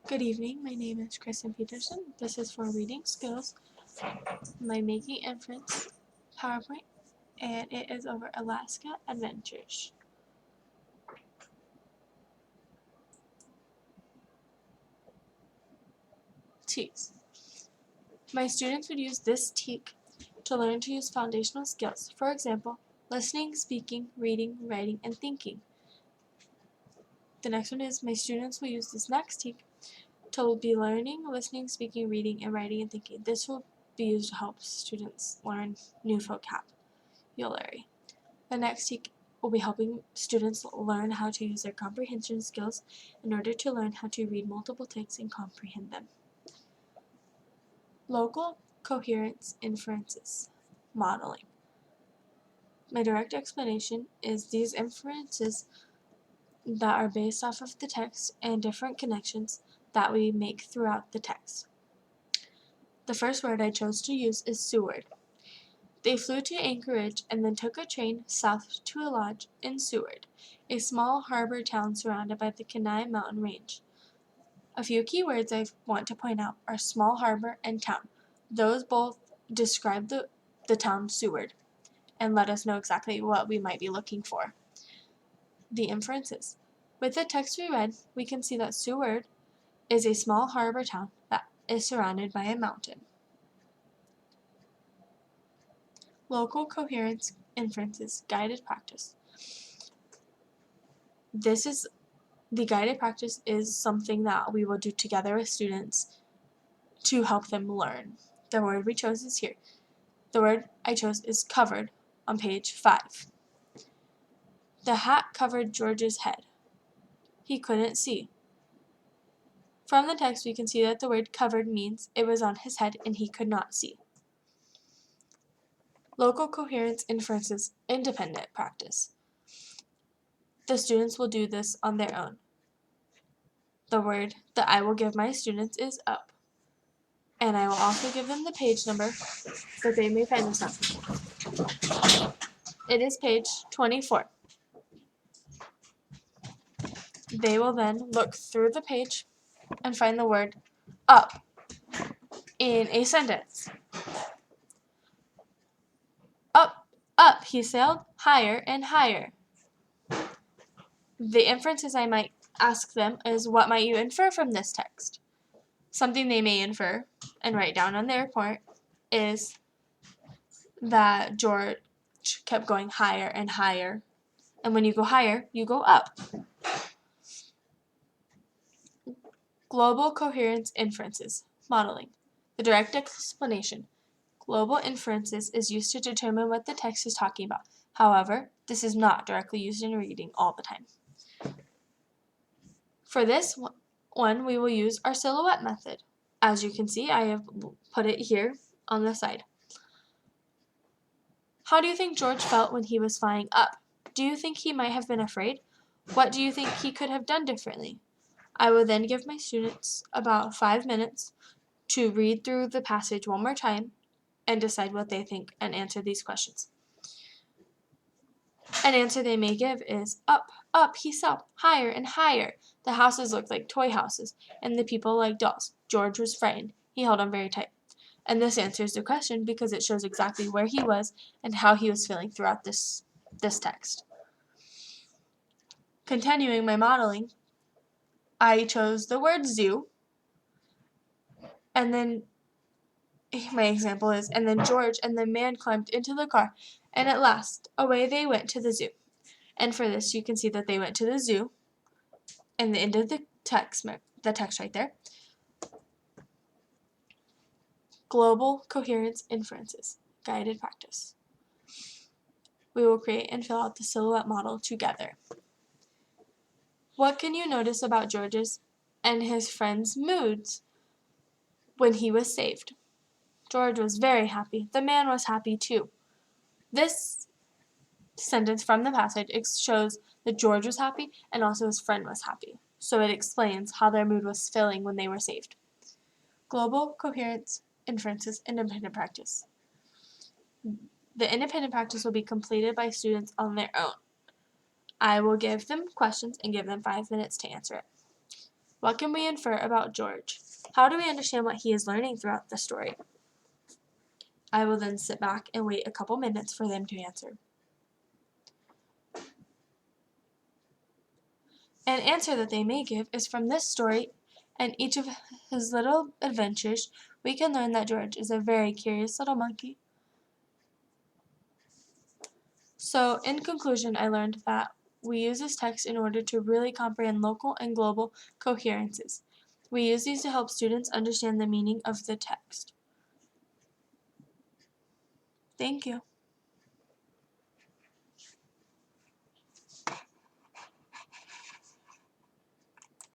Good evening, my name is Kristen Peterson. This is for reading skills, my Making Inference PowerPoint, and it is over Alaska Adventures. Teaks. My students would use this teak to learn to use foundational skills. For example, listening, speaking, reading, writing, and thinking. The next one is my students will use this next teak to be learning, listening, speaking, reading, and writing and thinking. This will be used to help students learn new vocabulary. The next teak will be helping students learn how to use their comprehension skills in order to learn how to read multiple texts and comprehend them. Local coherence inferences modeling. My direct explanation is these inferences that are based off of the text and different connections that we make throughout the text. The first word I chose to use is Seward. They flew to Anchorage and then took a train south to a lodge in Seward, a small harbor town surrounded by the Kenai Mountain Range. A few key words I want to point out are small harbor and town. Those both describe the town Seward and let us know exactly what we might be looking for. The inferences. With the text we read, we can see that Seward is a small harbor town that is surrounded by a mountain. Local coherence inferences guided practice. The guided practice is something that we will do together with students to help them learn. The word we chose is here. The word I chose is covered on page 5. The hat covered George's head. He couldn't see. From the text we can see that the word covered means it was on his head and he could not see. Local coherence inferences independent practice. The students will do this on their own. The word that I will give my students is up. And I will also give them the page number that they may find this on. It is page 24. They will then look through the page and find the word up in a sentence. Up, up he sailed, higher and higher. The inferences I might ask them is, what might you infer from this text? Something they may infer and write down on their report is that George kept going higher and higher. And when you go higher, you go up. Global coherence inferences modeling. The direct explanation. Global inferences is used to determine what the text is talking about. However, this is not directly used in reading all the time. For this one, we will use our silhouette method. As you can see, I have put it here on the side. How do you think George felt when he was flying up? Do you think he might have been afraid? What do you think he could have done differently? I will then give my students about 5 minutes to read through the passage one more time and decide what they think and answer these questions. An answer they may give is, up, up, he saw, higher and higher. The houses looked like toy houses, and the people like dolls. George was frightened. He held on very tight. And this answers the question because it shows exactly where he was and how he was feeling throughout this text. Continuing my modeling, I chose the word zoo, and then my example is, and then George and the man climbed into the car, and at last, away they went to the zoo. And for this, you can see that they went to the zoo, and the end of the text right there. Global coherence inferences, guided practice. We will create and fill out the silhouette model together. What can you notice about George's and his friends' moods when he was saved? George was very happy. The man was happy too. This sentence from the passage shows that George was happy and also his friend was happy. So it explains how their mood was feeling when they were saved. Global coherence inferences independent practice. The independent practice will be completed by students on their own. I will give them questions and give them 5 minutes to answer it. What can we infer about George? How do we understand what he is learning throughout the story? I will then sit back and wait a couple minutes for them to answer. An answer that they may give is from this story and each of his little adventures, we can learn that George is a very curious little monkey. So, in conclusion, I learned that we use this text in order to really comprehend local and global coherences. We use these to help students understand the meaning of the text. Thank you.